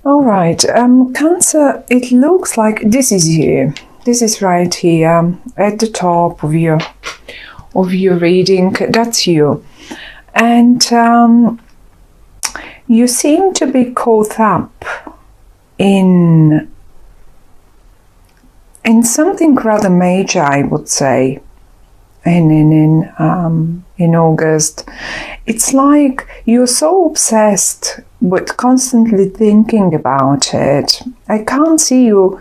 All right, Cancer, it looks like this is you. This is right here at the top of your reading. That's you. And you seem to be caught up in something rather major, I would say. In August, it's like you're so obsessed with constantly thinking about it. I can't see you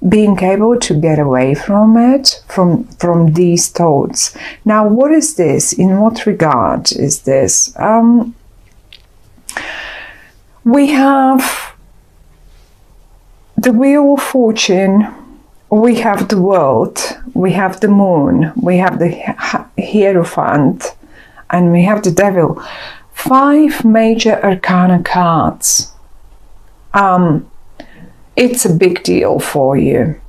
being able to get away from it, from these thoughts. Now, what is this? In what regard is this? We have the Wheel of Fortune. We have the World, we have the Moon, we have the Hierophant, and we have the Devil. 5 major arcana cards. It's a big deal for you.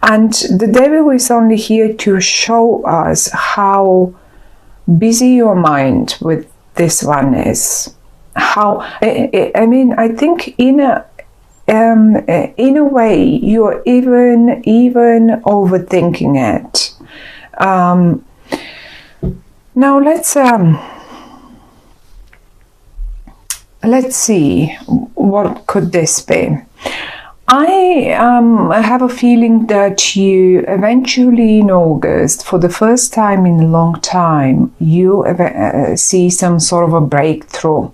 And the Devil is only here to show us how busy your mind with this one is. How, I mean, I think in a way, you're even overthinking it. Now let's see, what could this be? I have a feeling that you eventually in August, for the first time in a long time, you see some sort of a breakthrough.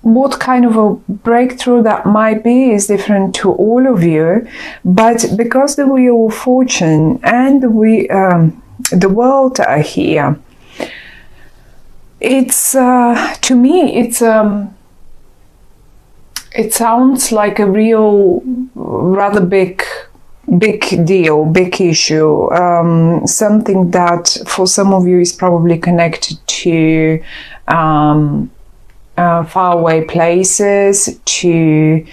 What kind of a breakthrough that might be is different to all of you, but because the Wheel of Fortune and the World are here, it's to me it sounds like a real rather big deal, big issue, something that for some of you is probably connected to faraway places, to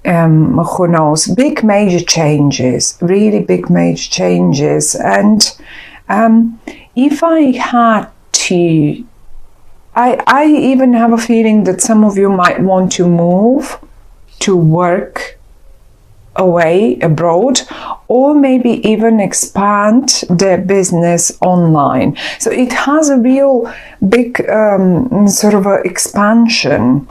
who knows, big major changes, really big major changes. And if I had to, I even have a feeling that some of you might want to move to work away abroad, or maybe even expand their business online. So it has a real big sort of a expansion.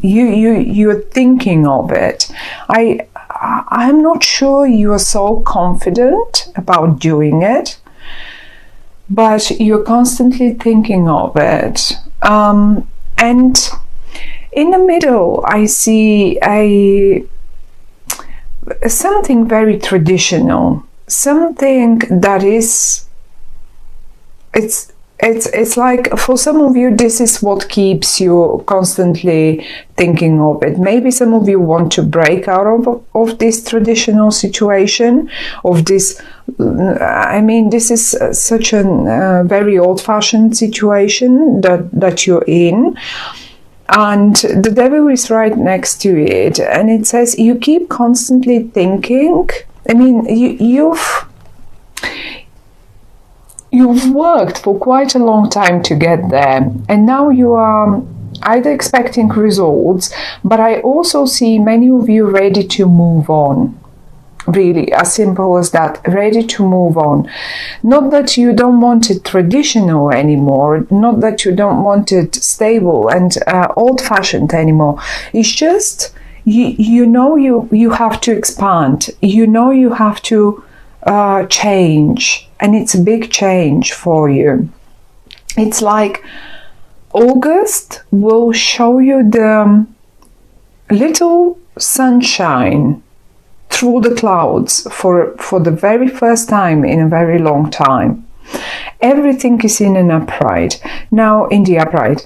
You're thinking of it. I'm not sure you are so confident about doing it, but you're constantly thinking of it. And in the middle, I see something very traditional, something that is, it's like for some of you, this is what keeps you constantly thinking of it. Maybe some of you want to break out of this traditional situation, of this, I mean, this is such a very old-fashioned situation that you're in. And the Devil is right next to it, and it says you keep constantly thinking. I mean, you've worked for quite a long time to get there, and now you are either expecting results, but I also see many of you ready to move on. Really, as simple as that, ready to move on. Not that you don't want it traditional anymore, not that you don't want it stable and old-fashioned anymore. It's just, you know you have to expand. You know you have to change, and it's a big change for you. It's like August will show you the little sunshine through the clouds for the very first time in a very long time. Everything is in an upright, now in the upright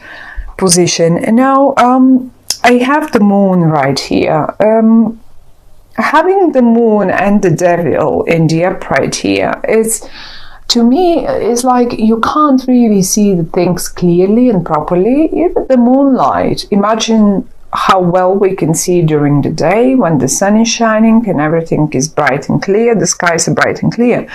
position. And now I have the Moon right here. Having the Moon and the Devil in the upright here is, to me, it's like you can't really see the things clearly and properly. Even the moonlight, imagine how well we can see during the day when the sun is shining and everything is bright and clear, the skies are bright and clear.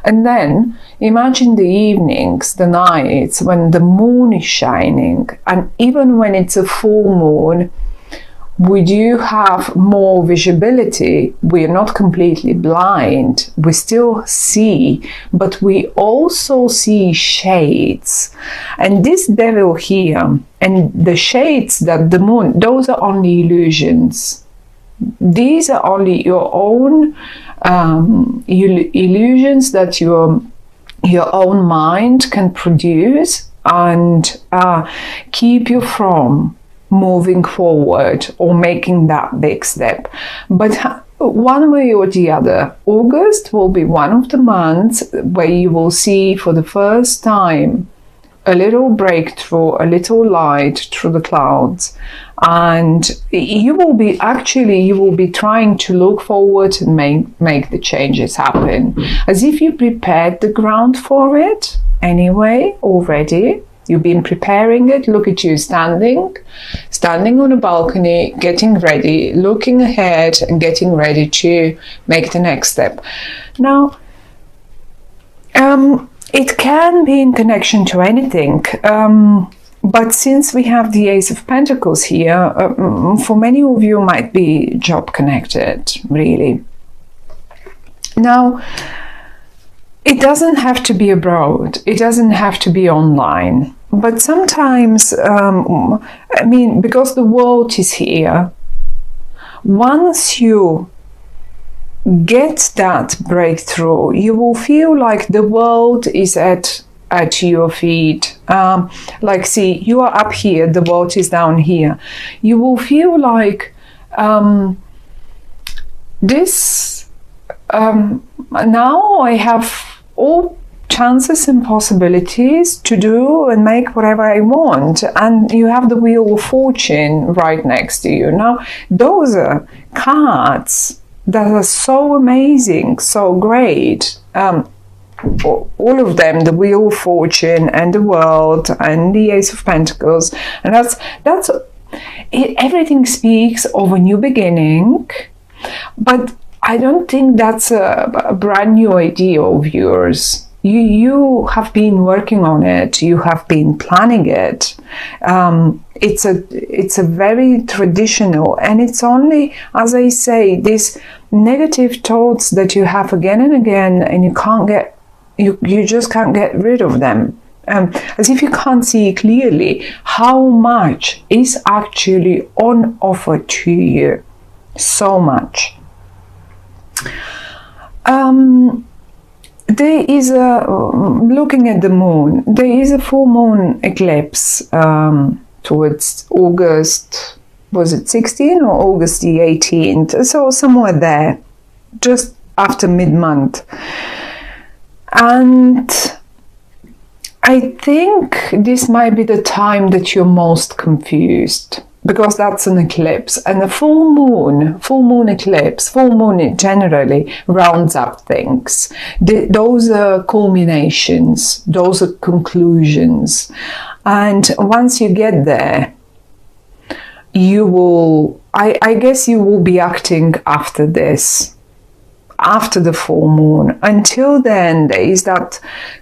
And then imagine the evenings, the nights when the moon is shining, and even when it's a full moon, we do have more visibility. We are not completely blind. We still see, but we also see shades. And this devil here and the shades that the moon, those are only illusions. These are only your own illusions that your own mind can produce and keep you from moving forward or making that big step. But one way or the other, August will be one of the months where you will see for the first time a little breakthrough, a little light through the clouds. And you will be trying to look forward and make the changes happen, as if you prepared the ground for it anyway already. You've been preparing it. Look at you standing on a balcony, getting ready, looking ahead and getting ready to make the next step. Now, it can be in connection to anything, but since we have the Ace of Pentacles here, for many of you might be job connected, really. Now, it doesn't have to be abroad. It doesn't have to be online. But sometimes, because the world is here, once you get that breakthrough, you will feel like the world is at your feet. See, you are up here, the world is down here. You will feel like now I have all chances and possibilities to do and make whatever I want, and you have the Wheel of Fortune right next to you. Now, those are cards that are so amazing, so great. All of them, the Wheel of Fortune and the World and the Ace of Pentacles, and that's it. Everything speaks of a new beginning, but I don't think that's a brand new idea of yours. You have been working on it. You have been planning it. It's a very traditional, and it's only, as I say, these negative thoughts that you have again and again, and you just can't get rid of them. As if you can't see clearly how much is actually on offer to you. So much. There is looking at the moon, there is a full moon eclipse towards August, was it 16 or August the 18th? So somewhere there, just after mid-month. And I think this might be the time that you're most confused, because that's an eclipse, and a full moon eclipse, full moon generally rounds up things. Those are culminations, those are conclusions. And once you get there, you will, I guess you will be acting after this, after the full moon. Until then, there is that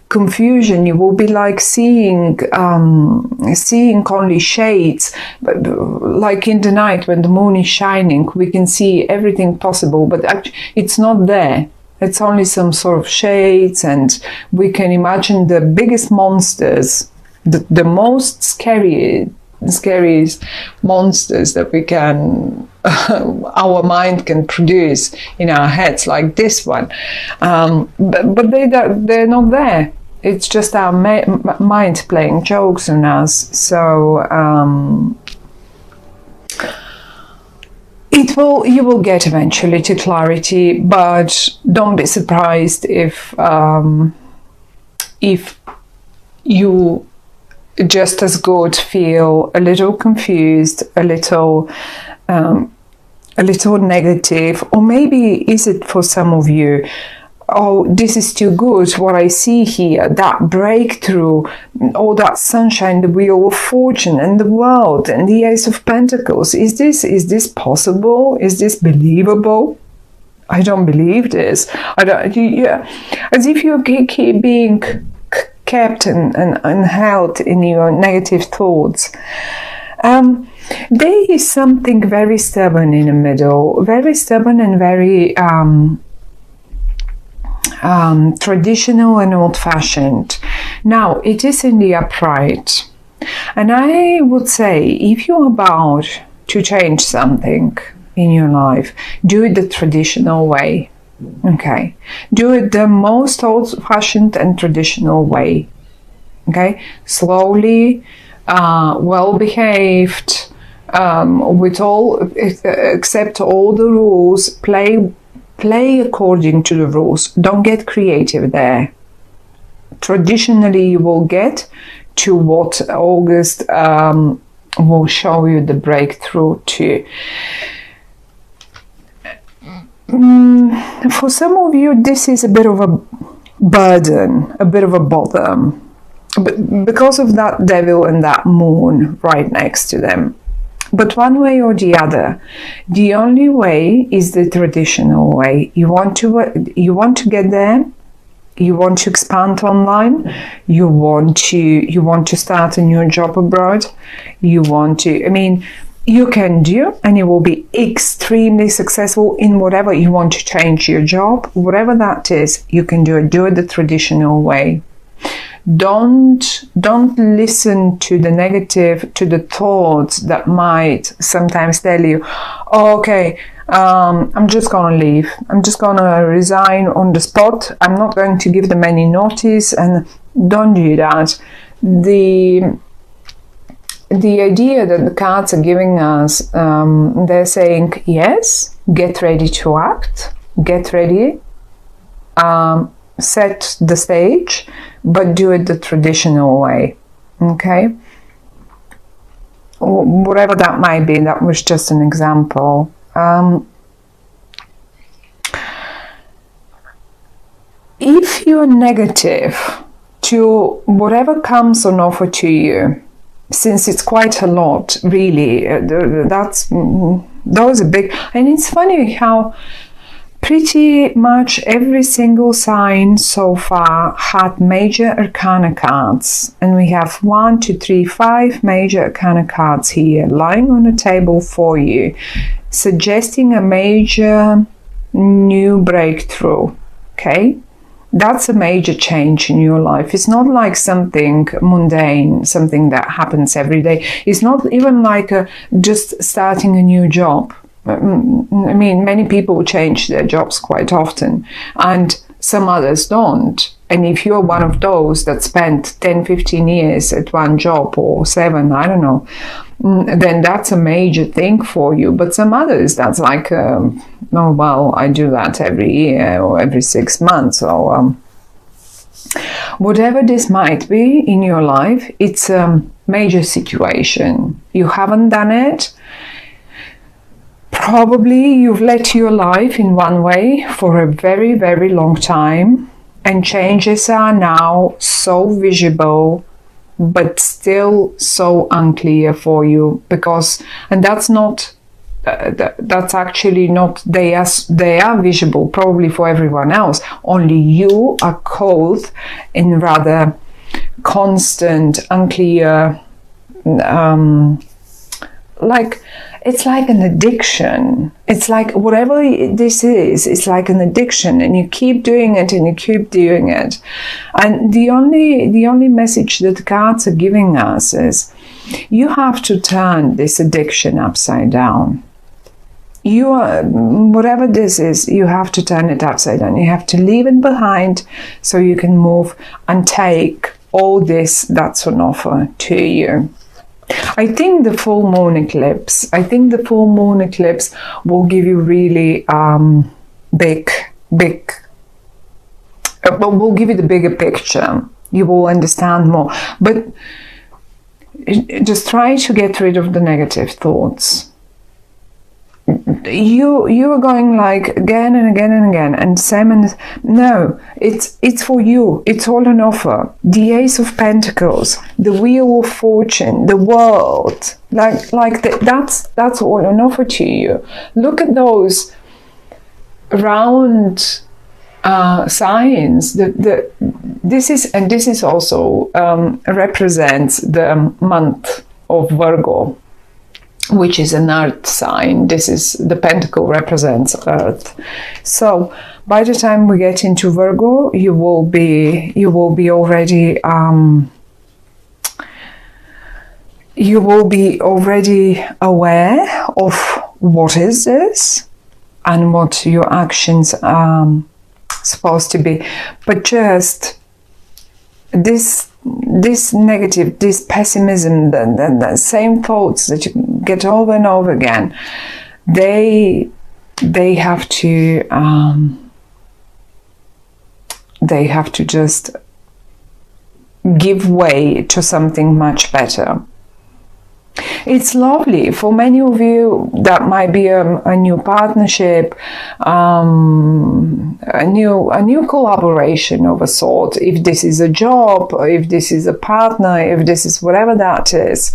confusion. You will be like seeing only shades, but like in the night when the moon is shining, we can see everything possible, but actually it's not there. It's only some sort of shades, and we can imagine the biggest monsters, the most scariest monsters that we can our mind can produce in our heads, like this one, but they're not there. It's just our mind playing jokes on us. So you will get eventually to clarity, but don't be surprised if you just as good feel a little confused, a little negative, or maybe is it for some of you oh, this is too good, what I see here, that breakthrough, all that sunshine, the wheel of fortune and the world and the Ace of Pentacles. Is this possible? Is this believable? I don't believe this. As if you keep being kept and held in your negative thoughts. There is something very stubborn in the middle, very stubborn and very traditional and old-fashioned. Now, it is in the upright. And I would say, if you're about to change something in your life, do it the traditional way. Okay? Do it the most old-fashioned and traditional way. Okay? Slowly, well-behaved, with all, accept all the rules, play according to the rules. Don't get creative there. Traditionally, you will get to what August will show you the breakthrough to. For some of you, this is a bit of a burden, a bit of a bother, because of that devil and that moon right next to them. But one way or the other, the only way is the traditional way. You want to get there. You want to expand online. You want to start a new job abroad. You want to. I mean, you can do, and you will be extremely successful in whatever you want to change your job, whatever that is. You can do it. Do it the traditional way. Don't listen to the negative, to the thoughts that might sometimes tell you, oh, okay, I'm just gonna leave. I'm just gonna resign on the spot. I'm not going to give them any notice, and don't do that. The idea that the cards are giving us, they're saying, yes, get ready to act, get ready, set the stage, but do it the traditional way. Okay? Whatever that might be, that was just an example. If you're negative to whatever comes on offer to you, since it's quite a lot, really, those are big. And it's funny how pretty much every single sign so far had major arcana cards, and we have 1, 2, 3, 5 major arcana cards here lying on the table for you, suggesting a major new breakthrough. Okay, that's a major change in your life. It's not like something mundane, something that happens every day. It's not even like just starting a new job. I mean, many people change their jobs quite often, and some others don't. And if you're one of those that spent 10, 15 years at one job, or 7, I don't know, then that's a major thing for you. But some others, that's like, oh, well, I do that every year or every 6 months. Or whatever this might be in your life, it's a major situation. You haven't done it. Probably you've led your life in one way for a very, very long time, and changes are now so visible, but still so unclear for you, because, and that's not, that's actually not, they are visible probably for everyone else, only you are caught in rather constant, unclear, like, it's like an addiction. It's like whatever this is, it's like an addiction, and you keep doing it and you keep doing it. And the only message that the cards are giving us is you have to turn this addiction upside down. You are, whatever this is, you have to turn it upside down. You have to leave it behind so you can move and take all this that's on offer to you. I think the full moon eclipse will give you really big, will give you the bigger picture. You will understand more. But just try to get rid of the negative thoughts. you are going like again and again and again, and no, it's for you. It's all an offer. The Ace of Pentacles, the Wheel of Fortune, the World, that's all an offer to you. Look at those round signs. This is also represents the month of Virgo, which is an earth sign. This is the pentacle represents earth. So by the time we get into Virgo, you will be already aware of what is this and what your actions are supposed to be. But just this negative, this pessimism, the same thoughts that you get over and over again, they have to just give way to something much better. It's lovely for many of you. That might be a new partnership, a new collaboration of a sort. If this is a job, or if this is a partner, if this is whatever that is,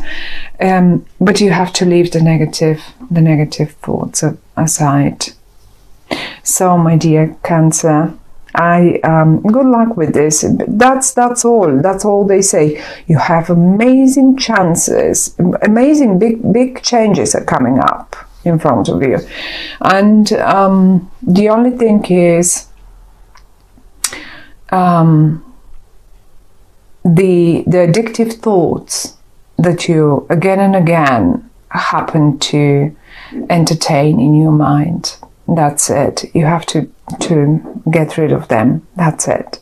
but you have to leave the negative thoughts aside. So, my dear Cancer, good luck with this. That's all they say. You have amazing chances, amazing big changes are coming up in front of you, and the only thing is the addictive thoughts that you again and again happen to entertain in your mind. That's it. You have to get rid of them. That's it.